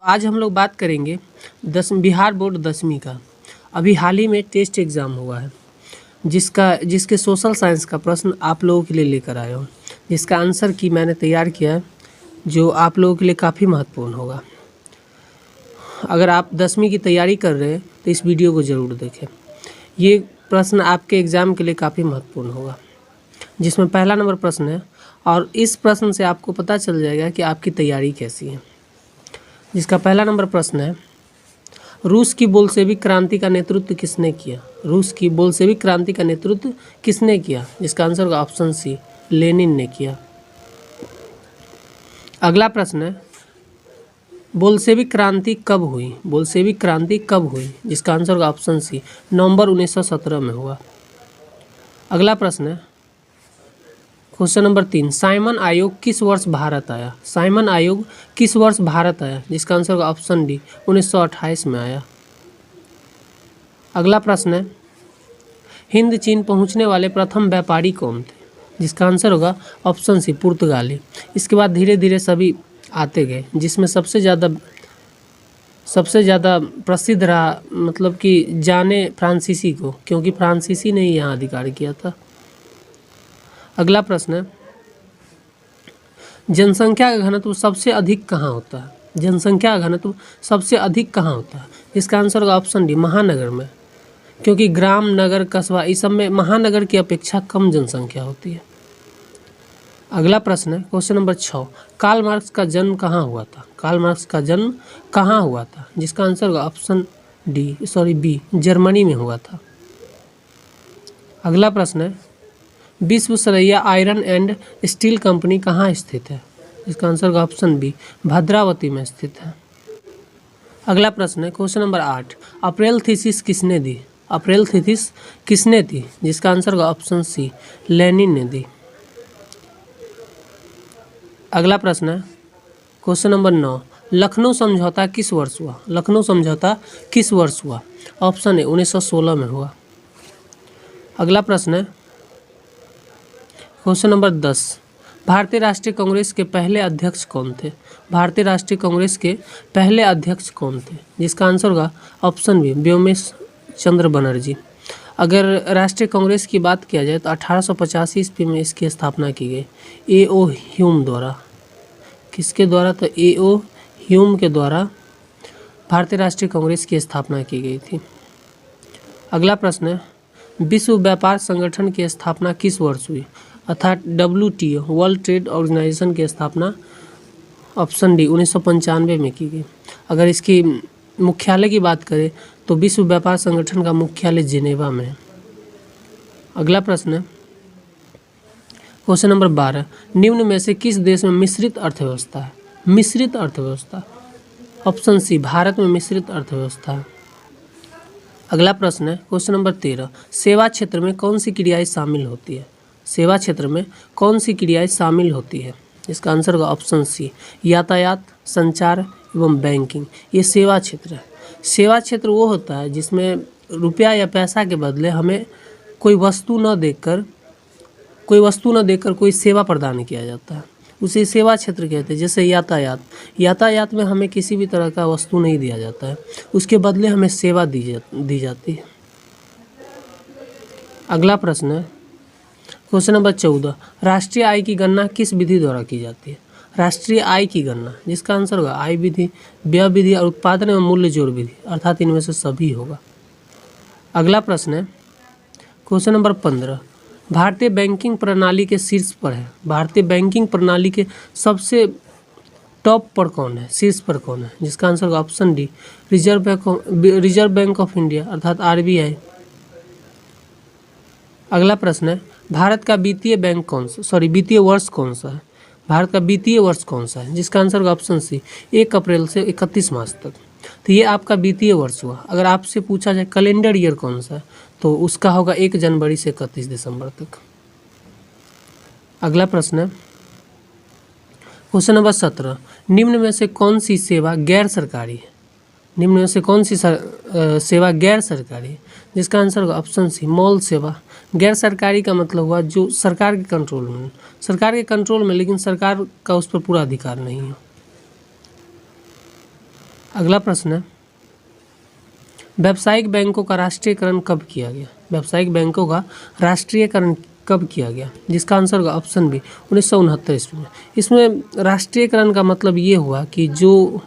आज हम लोग बात करेंगे बिहार बोर्ड 10वीं का। अभी हाल ही में टेस्ट एग्ज़ाम हुआ है जिसके सोशल साइंस का प्रश्न आप लोगों के लिए लेकर आया हूँ, जिसका आंसर की मैंने तैयार किया है, जो आप लोगों के लिए काफ़ी महत्वपूर्ण होगा। अगर आप 10वीं की तैयारी कर रहे हैं तो इस वीडियो को ज़रूर देखें। ये प्रश्न आपके एग्ज़ाम के लिए काफ़ी महत्वपूर्ण होगा, जिसमें पहला नंबर प्रश्न है और इस प्रश्न से आपको पता चल जाएगा कि आपकी तैयारी कैसी है। जिसका पहला नंबर प्रश्न है, रूस की बोल्शेविक क्रांति का नेतृत्व किसने किया? रूस की बोल्शेविक क्रांति का नेतृत्व किसने किया? जिसका आंसर होगा ऑप्शन सी, लेनिन ने किया। अगला प्रश्न है, बोल्शेविक क्रांति कब हुई? बोल्शेविक क्रांति कब हुई? जिसका आंसर होगा ऑप्शन सी, नवंबर 1917 में हुआ। अगला प्रश्न है, क्वेश्चन नंबर 3, साइमन आयोग किस वर्ष भारत आया? साइमन आयोग किस वर्ष भारत आया? जिसका आंसर होगा ऑप्शन डी, 1928 में आया। अगला प्रश्न है, हिंद चीन पहुंचने वाले प्रथम व्यापारी कौन थे? जिसका आंसर होगा ऑप्शन सी, पुर्तगाली। इसके बाद धीरे धीरे सभी आते गए, जिसमें सबसे ज़्यादा प्रसिद्ध रहा, मतलब कि जाने फ्रांसीसी को, क्योंकि फ्रांसीसी ने ही यहाँ अधिकार किया था। अगला प्रश्न है, जनसंख्या का घनत्व सबसे अधिक कहाँ होता है? जनसंख्या का घनत्व सबसे अधिक कहाँ होता है? इसका आंसर होगा ऑप्शन डी, महानगर में, क्योंकि ग्राम, नगर, कस्बा इस सब में महानगर की अपेक्षा कम जनसंख्या होती है। अगला प्रश्न है, क्वेश्चन नंबर 6, कार्ल मार्क्स का जन्म कहाँ हुआ था? कार्ल मार्क्स का जन्म कहाँ हुआ था? जिसका आंसर होगा ऑप्शन बी, जर्मनी में हुआ था। अगला प्रश्न है, Visvesvaraya iron and steel company कहाँ स्थित है? इसका आंसर होगा ऑप्शन बी, भद्रावती में स्थित है। अगला प्रश्न है, क्वेश्चन नंबर 8, अप्रैल थीसिस किसने दी? अप्रैल थीसिस किसने दी? जिसका आंसर होगा ऑप्शन सी, लेनिन ने दी। अगला प्रश्न है, क्वेश्चन नंबर 9, लखनऊ समझौता किस वर्ष हुआ? लखनऊ समझौता किस वर्ष हुआ? ऑप्शन ए, 1916 में हुआ। अगला प्रश्न है, क्वेश्चन नंबर 10, भारतीय राष्ट्रीय कांग्रेस के पहले अध्यक्ष कौन थे? भारतीय राष्ट्रीय कांग्रेस के पहले अध्यक्ष कौन थे? जिसका आंसर होगा ऑप्शन बी, व्योमेश चंद्र बनर्जी। अगर राष्ट्रीय कांग्रेस की बात किया जाए तो 1885 ईस्वी में इसकी स्थापना की गई, ए.ओ. ह्यूम द्वारा। किसके द्वारा? तो ए.ओ. ह्यूम के द्वारा भारतीय राष्ट्रीय कांग्रेस की स्थापना की गई थी। अगला प्रश्न है, विश्व व्यापार संगठन की स्थापना किस वर्ष हुई? अर्थात WTO, वर्ल्ड ट्रेड ऑर्गेनाइजेशन की स्थापना ऑप्शन डी, 1995 में की गई। अगर इसकी मुख्यालय की बात करें तो विश्व व्यापार संगठन का मुख्यालय जिनेवा में है। अगला प्रश्न है, क्वेश्चन नंबर 12, निम्न में से किस देश में मिश्रित अर्थव्यवस्था है? मिश्रित अर्थव्यवस्था, ऑप्शन सी, भारत में मिश्रित अर्थव्यवस्था है। अगला प्रश्न है, क्वेश्चन नंबर 13, सेवा क्षेत्र में कौन सी क्रियाएं शामिल होती है? सेवा क्षेत्र में कौन सी क्रियाएं शामिल होती है? इसका आंसर होगा ऑप्शन सी, यातायात, संचार एवं बैंकिंग। ये सेवा क्षेत्र है। सेवा क्षेत्र वो होता है जिसमें रुपया या पैसा के बदले हमें कोई वस्तु न देकर कोई सेवा प्रदान किया जाता है, उसे सेवा क्षेत्र कहते हैं। जैसे यातायात में हमें किसी भी तरह का वस्तु नहीं दिया जाता है, उसके बदले हमें सेवा दी जाती है। अगला प्रश्न है, क्वेश्चन नंबर 14, राष्ट्रीय आय की गणना किस विधि द्वारा की जाती है? राष्ट्रीय आय की गणना, जिसका आंसर होगा आय विधि, व्यय विधि और उत्पादन एवं मूल्य जोड़ विधि, अर्थात इनमें से सभी होगा। अगला प्रश्न है, क्वेश्चन नंबर 15, भारतीय बैंकिंग प्रणाली के शीर्ष पर है। भारतीय बैंकिंग प्रणाली के सबसे टॉप पर कौन है? शीर्ष पर कौन है? जिसका आंसर होगा option D, reserve bank of India, अर्थात RBI। अगला प्रश्न है, भारत का वित्तीय वर्ष कौन सा है? भारत का वित्तीय वर्ष कौन सा है? जिसका आंसर होगा ऑप्शन सी, 1 अप्रैल से 31 मार्च तक। तो ये आपका वित्तीय वर्ष हुआ। अगर आपसे पूछा जाए कैलेंडर ईयर कौन सा है, तो उसका होगा 1 जनवरी से 31 दिसंबर तक। अगला प्रश्न है, क्वेश्चन नंबर 17, निम्न में से कौन सी सेवा गैर सरकारी है? निम्न में से कौन सी सेवा गैर सरकारी है? जिसका आंसर होगा ऑप्शन सी, मॉल सेवा। गैर सरकारी का मतलब हुआ जो सरकार के कंट्रोल में, लेकिन सरकार का उस पर पूरा अधिकार नहीं है। अगला प्रश्न है, व्यावसायिक बैंकों का राष्ट्रीयकरण कब किया गया? व्यावसायिक बैंकों का राष्ट्रीयकरण कब किया गया? जिसका आंसर होगा ऑप्शन बी 1969 ईस्वी में। इसमें राष्ट्रीयकरण का मतलब ये हुआ कि जो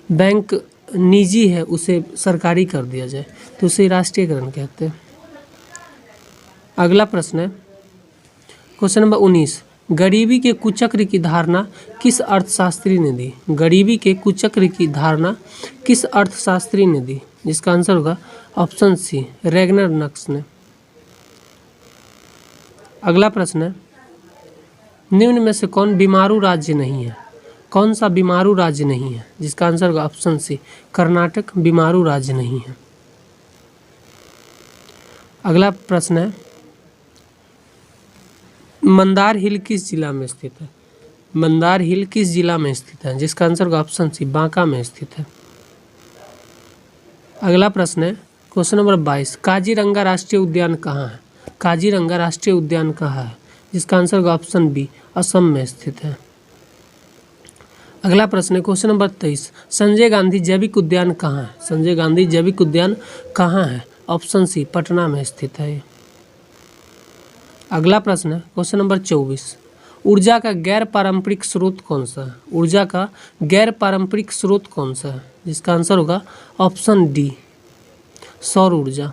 बैंक निजी है उसे सरकारी कर दिया जाए, तो उसे राष्ट्रीयकरण कहते हैं। अगला प्रश्न है, क्वेश्चन नंबर 19, गरीबी के कुचक्र की धारणा किस अर्थशास्त्री ने दी? गरीबी के कुचक्र की धारणा किस अर्थशास्त्री ने दी? जिसका आंसर होगा ऑप्शन सी रैगनर नक्स ने। अगला प्रश्न है, निम्न में से कौन बीमारू राज्य नहीं है? कौन सा बीमारू राज्य नहीं है? जिसका आंसर होगा ऑप्शन सी कर्नाटक बीमारू राज्य नहीं है। अगला प्रश्न है, मंदार हिल किस जिला में स्थित है? मंदार हिल किस जिला में स्थित है? जिसका आंसर होगा ऑप्शन सी बांका में स्थित है। अगला प्रश्न है, क्वेश्चन नंबर 22, काजीरंगा राष्ट्रीय उद्यान कहाँ है? काजीरंगा राष्ट्रीय उद्यान कहाँ है? जिसका आंसर होगा ऑप्शन बी असम में स्थित है। अगला प्रश्न है, क्वेश्चन नंबर 23, संजय गांधी जैविक उद्यान कहाँ है? संजय गांधी जैविक उद्यान कहाँ है? ऑप्शन सी पटना में स्थित है। अगला प्रश्न है, क्वेश्चन नंबर 24, ऊर्जा का गैर पारंपरिक स्रोत कौन सा है? ऊर्जा का गैर पारंपरिक स्रोत कौन सा है? जिसका आंसर होगा ऑप्शन डी सौर ऊर्जा।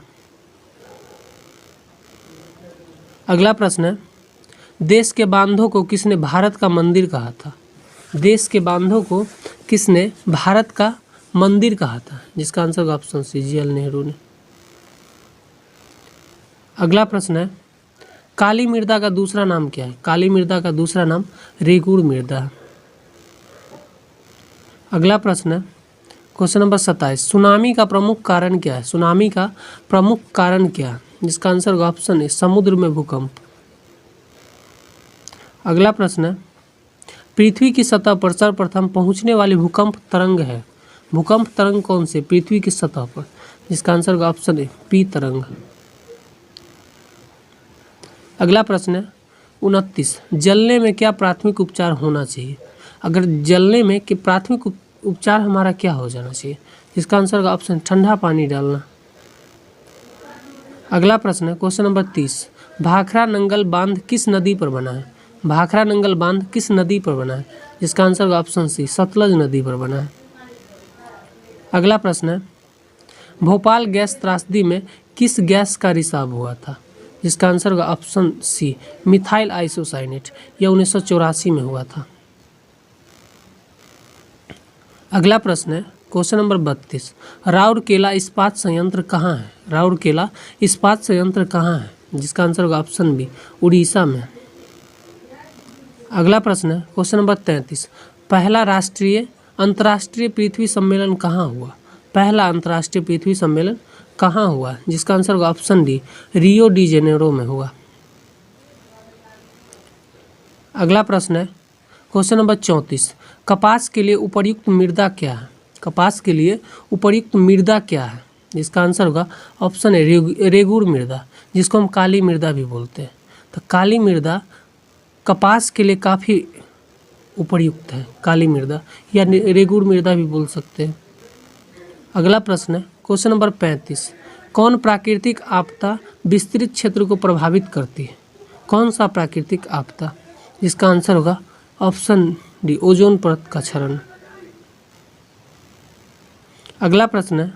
अगला प्रश्न है, देश के बांधों को किसने भारत का मंदिर कहा था? देश के बांधों को किसने भारत का मंदिर कहा था? जिसका आंसर होगा ऑप्शन सी जीएल नेहरू ने। अगला प्रश्न है, काली मृदा का दूसरा नाम क्या है? काली मृदा का दूसरा नाम रेगुड़ मृदा है। अगला प्रश्न है, क्वेश्चन नंबर 27, सुनामी का प्रमुख कारण क्या है? सुनामी का प्रमुख कारण क्या है? जिसका आंसर होगा ऑप्शन है समुद्र में भूकंप। अगला प्रश्न है, पृथ्वी की सतह पर सर्वप्रथम पहुंचने वाली भूकंप तरंग है। भूकंप तरंग कौन से पृथ्वी की सतह पर? जिसका आंसर होगा ऑप्शन है पी तरंग। अगला प्रश्न है, 29, जलने में क्या प्राथमिक उपचार होना चाहिए? अगर जलने में कि प्राथमिक उपचार हमारा क्या हो जाना चाहिए? जिसका आंसर होगा ऑप्शन ठंडा पानी डालना। अगला प्रश्न है, क्वेश्चन नंबर 30, भाखड़ा नंगल बांध किस नदी पर बना है? भाखड़ा नंगल बांध किस नदी पर बना है? जिसका आंसर होगा ऑप्शन सी सतलज नदी पर बना है। अगला प्रश्न है, भोपाल गैस त्रासदी में किस गैस का रिसाव हुआ था? जिसका आंसर होगा ऑप्शन सी मिथाइल आइसोसाइनेट। यह 1984 में हुआ था। अगला प्रश्न है, क्वेश्चन नंबर 32, राउरकेला इस्पात संयंत्र कहाँ है? राउरकेला इस्पात संयंत्र कहाँ है? जिसका आंसर होगा ऑप्शन बी उड़ीसा में। अगला प्रश्न है, क्वेश्चन नंबर 33, पहला अंतर्राष्ट्रीय पृथ्वी सम्मेलन कहाँ हुआ? पहला अंतर्राष्ट्रीय पृथ्वी सम्मेलन कहाँ हुआ? जिसका आंसर होगा option D Rio de Janeiro में हुआ। अगला प्रश्न है, क्वेश्चन नंबर 34, कपास के लिए उपर्युक्त मृदा क्या है? कपास के लिए उपर्युक्त मृदा क्या है? जिसका आंसर होगा ऑप्शन है रेगुड़ मृदा, जिसको हम काली मृदा भी बोलते हैं। तो काली मृदा कपास के लिए काफ़ी उपर्युक्त है, काली मृदा या रेगुड़ मृदा भी बोल सकते हैं। अगला प्रश्न है, क्वेश्चन नंबर 35, कौन प्राकृतिक आपदा विस्तृत क्षेत्र को प्रभावित करती है? कौन सा प्राकृतिक आपदा? जिसका आंसर होगा ऑप्शन डी ओजोन परत का क्षरण। अगला प्रश्न है,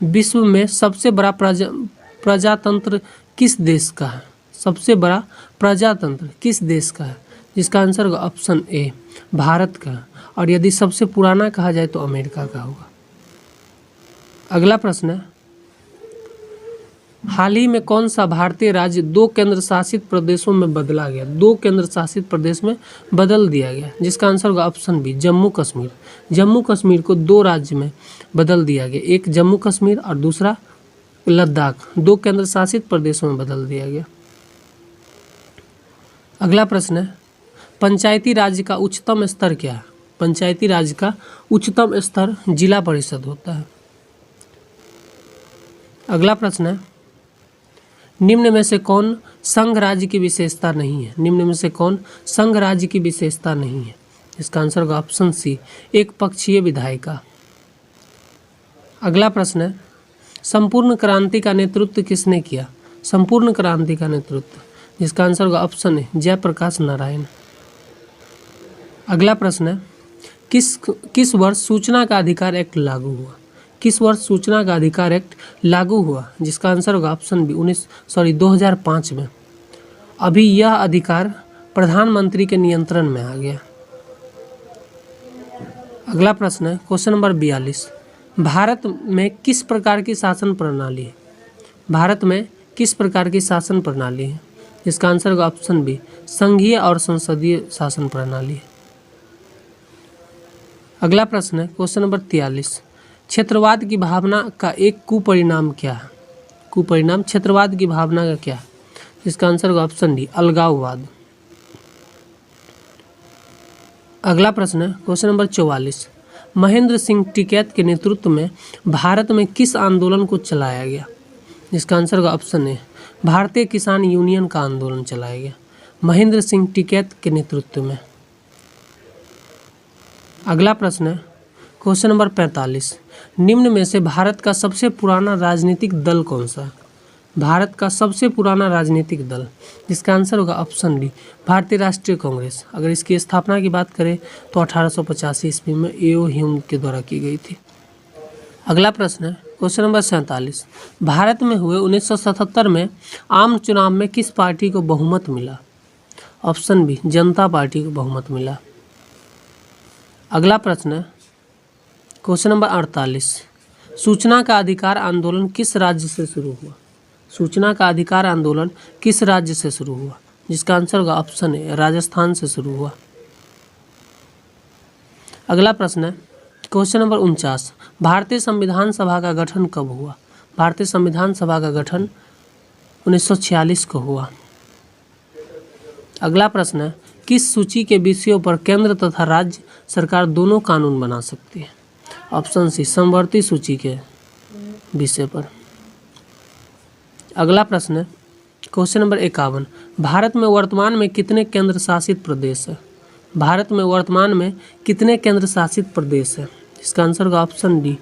विश्व में सबसे बड़ा प्रजातंत्र किस देश का है? सबसे बड़ा प्रजातंत्र किस देश का है? जिसका आंसर होगा ऑप्शन ए भारत का, और यदि सबसे पुराना कहा जाए तो अमेरिका का होगा। अगला प्रश्न है, हाल ही में कौन सा भारतीय राज्य 2 केंद्र शासित प्रदेशों में बदला गया? 2 केंद्र शासित प्रदेश में बदल दिया गया। जिसका आंसर होगा ऑप्शन बी जम्मू कश्मीर। जम्मू कश्मीर को 2 राज्य में बदल दिया गया, एक जम्मू कश्मीर और दूसरा लद्दाख। 2 केंद्र शासित प्रदेशों में बदल दिया गया। अगला प्रश्न है, पंचायती राज्य का उच्चतम स्तर क्या है? पंचायती राज्य का उच्चतम स्तर जिला परिषद होता है। अगला प्रश्न है, निम्न में से कौन संघ राज्य की विशेषता नहीं है? निम्न में से कौन संघ राज्य की विशेषता नहीं है? इसका आंसर होगा ऑप्शन सी एक पक्षीय विधायिका। अगला प्रश्न है, संपूर्ण क्रांति का नेतृत्व किसने किया? संपूर्ण क्रांति का नेतृत्व, जिसका आंसर होगा ऑप्शन है जयप्रकाश नारायण। अगला प्रश्न है, किस वर्ष सूचना का अधिकार एक्ट लागू हुआ? किस वर्ष सूचना का अधिकार एक्ट लागू हुआ? जिसका आंसर होगा ऑप्शन बी 2005 में। अभी यह अधिकार प्रधानमंत्री के नियंत्रण में आ गया। अगला प्रश्न है, क्वेश्चन नंबर 42, भारत में किस प्रकार की शासन प्रणाली है? भारत में किस प्रकार की शासन प्रणाली है? जिसका आंसर होगा ऑप्शन बी संघीय और संसदीय शासन प्रणाली है। अगला प्रश्न है, क्वेश्चन नंबर 43, क्षेत्रवाद की भावना का एक कुपरिणाम क्या है? कुपरिणाम क्षेत्रवाद की भावना का क्या है? जिसका आंसर होगा ऑप्शन डी अलगाववाद। अगला प्रश्न है, क्वेश्चन नंबर 44, महेंद्र सिंह टिकैत के नेतृत्व में भारत में किस आंदोलन को चलाया गया? जिसका आंसर होगा ऑप्शन ए भारतीय किसान यूनियन का आंदोलन चलाया गया महेंद्र सिंह टिकैत के नेतृत्व में। अगला प्रश्न है, क्वेश्चन नंबर 45, निम्न में से भारत का सबसे पुराना राजनीतिक दल कौन सा है? भारत का सबसे पुराना राजनीतिक दल, जिसका आंसर होगा ऑप्शन डी भारतीय राष्ट्रीय कांग्रेस। अगर इसकी स्थापना की बात करें तो 1885 ईस्वी में एओ ह्यूम के द्वारा की गई थी। अगला प्रश्न है, क्वेश्चन नंबर 47, भारत में हुए 1977 में आम चुनाव में किस पार्टी को बहुमत मिला? ऑप्शन बी जनता पार्टी को बहुमत मिला। अगला प्रश्न है, क्वेश्चन नंबर 48, सूचना का अधिकार आंदोलन किस राज्य से शुरू हुआ? सूचना का अधिकार आंदोलन किस राज्य से शुरू हुआ? जिसका आंसर होगा ऑप्शन ए राजस्थान से शुरू हुआ। अगला प्रश्न है, क्वेश्चन नंबर 49, भारतीय संविधान सभा का गठन कब हुआ? भारतीय संविधान सभा का गठन 1946 को हुआ। अगला प्रश्न है, किस सूची के विषयों पर केंद्र तथा राज्य सरकार दोनों कानून बना सकती है? ऑप्शन सी समवर्ती सूची के विषय पर। अगला प्रश्न है, क्वेश्चन नंबर 51, भारत में वर्तमान में कितने केंद्र शासित प्रदेश है? भारत में वर्तमान में कितने केंद्र शासित प्रदेश है? इसका आंसर होगा ऑप्शन डी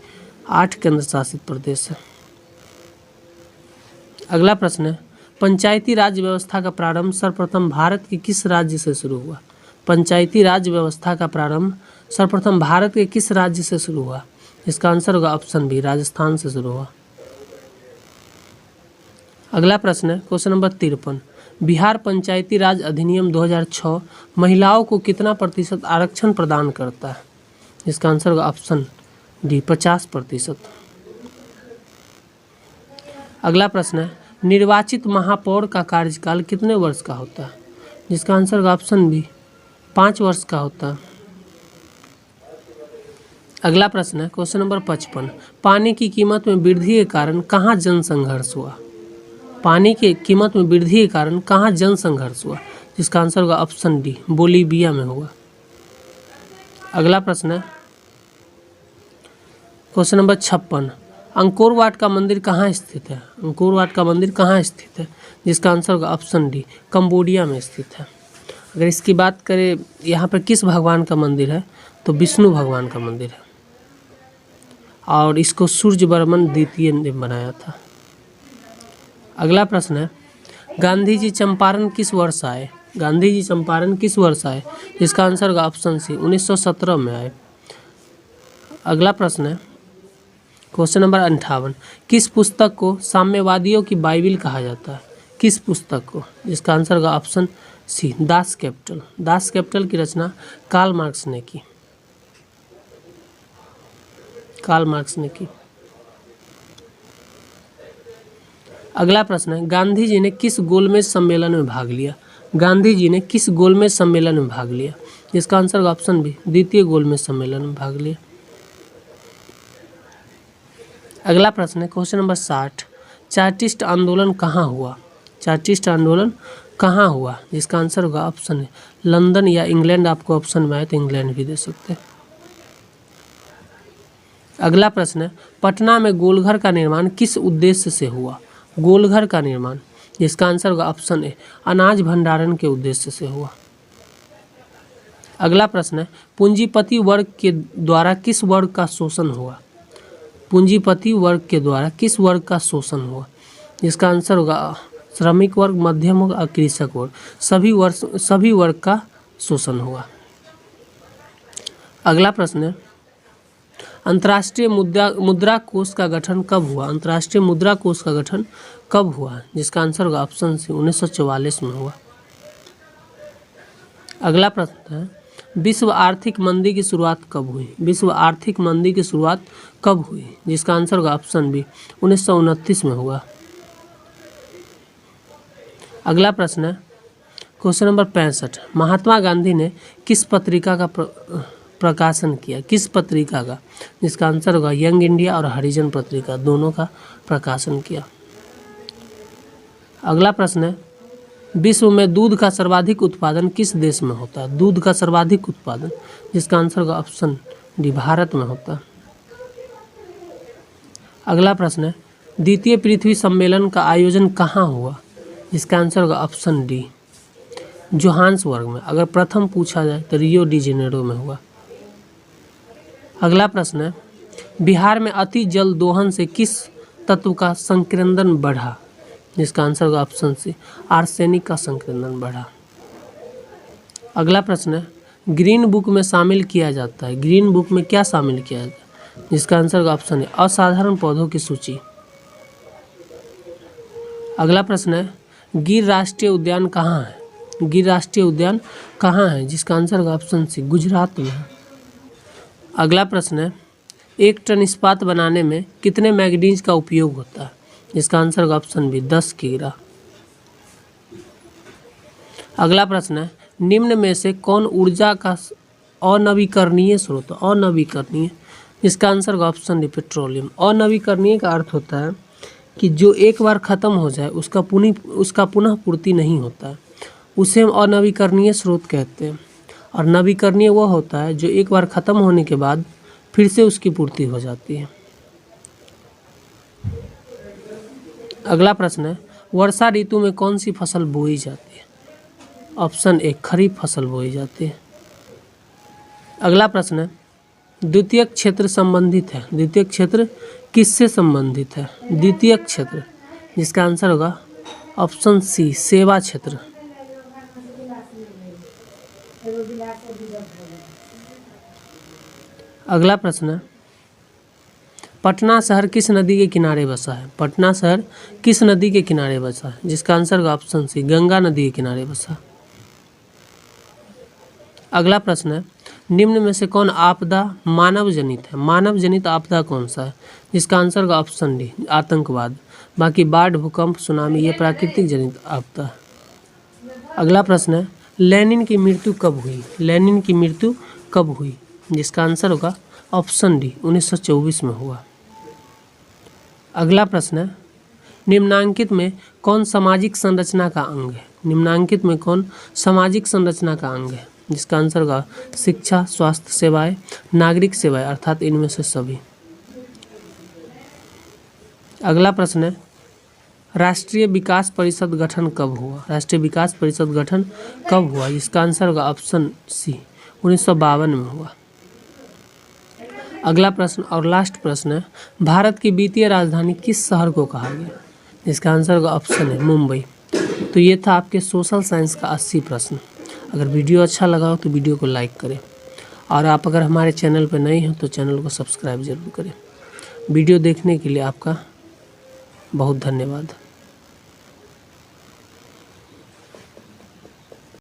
8 केंद्र शासित प्रदेश है। अगला प्रश्न है, पंचायती राज व्यवस्था का प्रारंभ सर्वप्रथम भारत के किस राज्य से शुरू हुआ? पंचायती राज व्यवस्था का प्रारंभ सर्वप्रथम भारत के किस राज्य से शुरू हुआ? इसका आंसर होगा ऑप्शन बी राजस्थान से शुरू हुआ। अगला प्रश्न है, क्वेश्चन नंबर 53, बिहार पंचायती राज अधिनियम 2006 महिलाओं को कितना प्रतिशत आरक्षण प्रदान करता है? इसका आंसर होगा ऑप्शन डी 50%। अगला प्रश्न है, निर्वाचित महापौर का कार्यकाल कितने वर्ष का होता है? जिसका आंसर होगा ऑप्शन बी 5 वर्ष का होता है। अगला प्रश्न है, क्वेश्चन नंबर 55, पानी की कीमत में वृद्धि के कारण कहाँ जनसंघर्ष हुआ? पानी की कीमत में वृद्धि के कारण कहाँ जनसंघर्ष हुआ? जिसका आंसर होगा ऑप्शन डी बोलीविया में हुआ। अगला प्रश्न है, क्वेश्चन नंबर 56, अंकोर वाट का मंदिर कहाँ स्थित है? अंकोर वाट का मंदिर कहाँ स्थित है? जिसका आंसर होगा ऑप्शन डी कंबोडिया में स्थित है। अगर इसकी बात करें यहाँ पर किस भगवान का मंदिर है, तो विष्णु भगवान का मंदिर है और इसको सूर्यवर्मन द्वितीय ने बनाया था। अगला प्रश्न है, गांधी जी चंपारण किस वर्ष आए? गांधी जी चंपारण किस वर्ष आए? जिसका आंसर होगा ऑप्शन सी 1917 में आए। अगला प्रश्न है, क्वेश्चन नंबर 58, किस पुस्तक को साम्यवादियों की बाइबिल कहा जाता है? किस पुस्तक को? जिसका आंसर होगा option C Das Kapital. Das Kapital की रचना कार्ल मार्क्स ने की। कार्ल मार्क्स ने की। अगला प्रश्न है, गांधी जी ने किस गोलमेज सम्मेलन में भाग लिया? गांधी जी ने किस गोलमेज सम्मेलन में भाग लिया? जिसका आंसर होगा ऑप्शन बी द्वितीय गोलमेज सम्मेलन में भाग लिया। अगला प्रश्न है, क्वेश्चन नंबर 60, चार्टिस्ट आंदोलन कहाँ हुआ? चार्टिस्ट आंदोलन कहाँ हुआ? जिसका आंसर होगा ऑप्शन है लंदन या इंग्लैंड। आपको ऑप्शन में आए तो इंग्लैंड भी दे सकते हैं। अगला प्रश्न है, पटना में गोलघर का निर्माण किस उद्देश्य से हुआ? गोलघर का निर्माण, जिसका आंसर होगा ऑप्शन ए अनाज भंडारण के उद्देश्य से हुआ। अगला प्रश्न है, पूंजीपति वर्ग के द्वारा किस वर्ग का शोषण हुआ? पूंजीपति वर्ग के द्वारा किस वर्ग का शोषण हुआ? जिसका आंसर होगा श्रमिक वर्ग, मध्यम वर्ग और कृषक वर्ग, सभी वर्ग का शोषण हुआ। अगला प्रश्न है, अंतर्राष्ट्रीय मुद्रा कोष का गठन कब हुआ? अंतर्राष्ट्रीय मुद्रा कोष का गठन कब हुआ? जिसका आंसर होगा ऑप्शन सी 1944 में हुआ। अगला प्रश्न है, विश्व आर्थिक मंदी की शुरुआत कब हुई? विश्व आर्थिक मंदी की शुरुआत कब हुई? जिसका आंसर होगा ऑप्शन बी 1929 में हुआ। अगला प्रश्न है, क्वेश्चन नंबर 65, महात्मा गांधी ने किस पत्रिका का प्रकाशन किया? किस पत्रिका का? जिसका आंसर होगा यंग इंडिया और हरिजन पत्रिका, दोनों का प्रकाशन किया। अगला प्रश्न है, विश्व में दूध का सर्वाधिक उत्पादन किस देश में होता है? दूध का सर्वाधिक उत्पादन, जिसका आंसर होगा ऑप्शन डी भारत में होता है। अगला प्रश्न है, द्वितीय पृथ्वी सम्मेलन का आयोजन कहाँ हुआ? जिसका आंसर होगा ऑप्शन डी जोहान्सबर्ग में। अगर प्रथम पूछा जाए तो रियो डी जेनेरो में हुआ। अगला प्रश्न है, बिहार में अति जल दोहन से किस तत्व का संक्रमण बढ़ा? जिसका आंसर होगा ऑप्शन सी आर्सेनिक का संक्रमण बढ़ा। अगला प्रश्न है, ग्रीन बुक में शामिल किया जाता है, ग्रीन बुक में क्या शामिल किया जाता है? जिसका आंसर होगा ऑप्शन है असाधारण पौधों की सूची। अगला प्रश्न है, गिर राष्ट्रीय उद्यान कहाँ है? गिर राष्ट्रीय उद्यान कहाँ है? जिसका आंसर होगा ऑप्शन सी गुजरात में है। अगला प्रश्न है, एक टन इस्पात बनाने में कितने मैग्नीज का उपयोग होता है? जिसका आंसर होगा ऑप्शन बी 10 किग्रा। अगला प्रश्न है, निम्न में से कौन ऊर्जा का अनवीकरणीय स्रोत? अनवीकरणीय, जिसका आंसर होगा ऑप्शन डी पेट्रोलियम। अनवीकरणीय का अर्थ होता है कि जो एक बार ख़त्म हो जाए उसका पुनः पूर्ति नहीं होता है, उसे हम अनवीकरणीय स्रोत कहते हैं। और नवीकरणीय वह होता है जो एक बार ख़त्म होने के बाद फिर से उसकी पूर्ति हो जाती है। अगला प्रश्न है, वर्षा ऋतु में कौन सी फसल बोई जाती है? ऑप्शन ए खरीफ फसल बोई जाती है। अगला प्रश्न है, द्वितीयक क्षेत्र संबंधित है, द्वितीयक क्षेत्र किससे संबंधित है? द्वितीयक क्षेत्र, जिसका आंसर होगा ऑप्शन सी सेवा क्षेत्र। अगला प्रश्न है, पटना शहर किस नदी के किनारे बसा है? पटना शहर किस नदी के किनारे बसा है? जिसका आंसर होगा ऑप्शन सी गंगा नदी के किनारे बसा। अगला प्रश्न है, निम्न में से कौन आपदा मानव जनित है? मानव जनित आपदा कौन सा है? जिसका आंसर होगा ऑप्शन डी आतंकवाद। बाकी बाढ़, भूकंप, सुनामी ये प्राकृतिक जनित आपदा है। अगला प्रश्न है, लेनिन की मृत्यु कब हुई? लेनिन की मृत्यु कब हुई? जिसका आंसर होगा ऑप्शन डी 1924 में हुआ। अगला प्रश्न है, निम्नांकित में कौन सामाजिक संरचना का अंग है? निम्नांकित में कौन सामाजिक संरचना का अंग है? जिसका आंसर होगा शिक्षा, स्वास्थ्य सेवाएं, नागरिक सेवाएं, अर्थात इनमें से सभी। अगला प्रश्न है, राष्ट्रीय विकास परिषद गठन कब हुआ? राष्ट्रीय विकास परिषद गठन कब हुआ? जिसका आंसर होगा ऑप्शन सी 1952 में हुआ। अगला प्रश्न और लास्ट प्रश्न है, भारत की वित्तीय राजधानी किस शहर को कहा गया? जिसका आंसर होगा ऑप्शन है मुंबई। तो ये था आपके सोशल साइंस का 80 प्रश्न। अगर वीडियो अच्छा लगा हो तो वीडियो को लाइक करें, और आप अगर हमारे चैनल पर नए हैं तो चैनल को सब्सक्राइब जरूर करें। वीडियो देखने के लिए आपका बहुत धन्यवाद।